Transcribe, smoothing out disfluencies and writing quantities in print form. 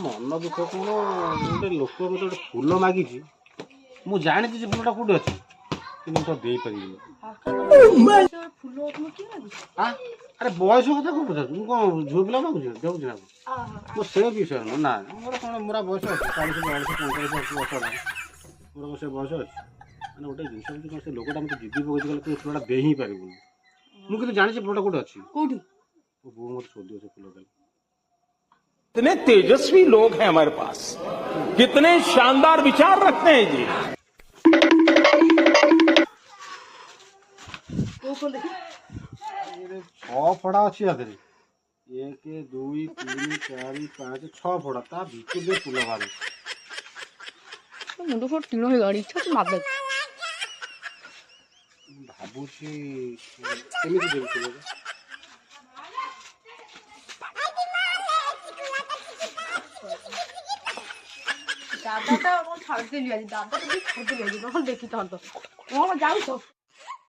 ମନ ଦୁଃଖ କଣ ଗୋଟେ ଲୋକ ମତେ ଗୋଟେ ଫୁଲ ମାଗିଛି ମୁଁ ଜାଣିଛି ଯେ ଫୁଲଟା କୋଉଠି ଅଛି କିନ୍ତୁ ମୁଁ ତ ଦେଇପାରିବିନି। ଆରେ ବୟସ କଥା କଣ ପଚାରୁଛୁ ମୁଁ କଣ ଝିଅ ପିଲା ମାଗୁଛି ଦେଉଛି ନା ମୁଁ ସେ ବିଷୟ ନୁହଁ ନା ମୋର କଣ ମୋର ବୟସ ଅଛି 40 42 45 ବର୍ଷ ହେଲାଣି ମୋର ସେ ବୟସ ଅଛି ମାନେ ଗୋଟେ ଜିନିଷ ହଉଛି କଣ ସେ ଲୋକଟା ମତେ ଜିଦି ପକେଇଛି କହିଲେ ତୁ ଫୁଲଟା ଦେଇ ହିଁ ପାରିବୁନି ମୁଁ କିନ୍ତୁ ଜାଣିଛି ଫୁଲଟା କୋଉଠି ଅଛି କୋଉଠି ମୋ ବୋଉ ମତେ ଶୋଧିବ ସେ ଫୁଲଟା। कितने तेजस्वी लोग हैं हमारे पास, कितने शानदार विचार रखते हैं जी। फड़ा अच्छी 1 2 3 4 5 6 फड़ा ता भीतर फुल बाहर मुंड फट तीन हो गाड़ी इच्छा मार दे भाबुची केमिति देबी फुल दादा तो छाड़ दिली आज दादा तो छाड़ दिली आज देखी तो जाऊ तो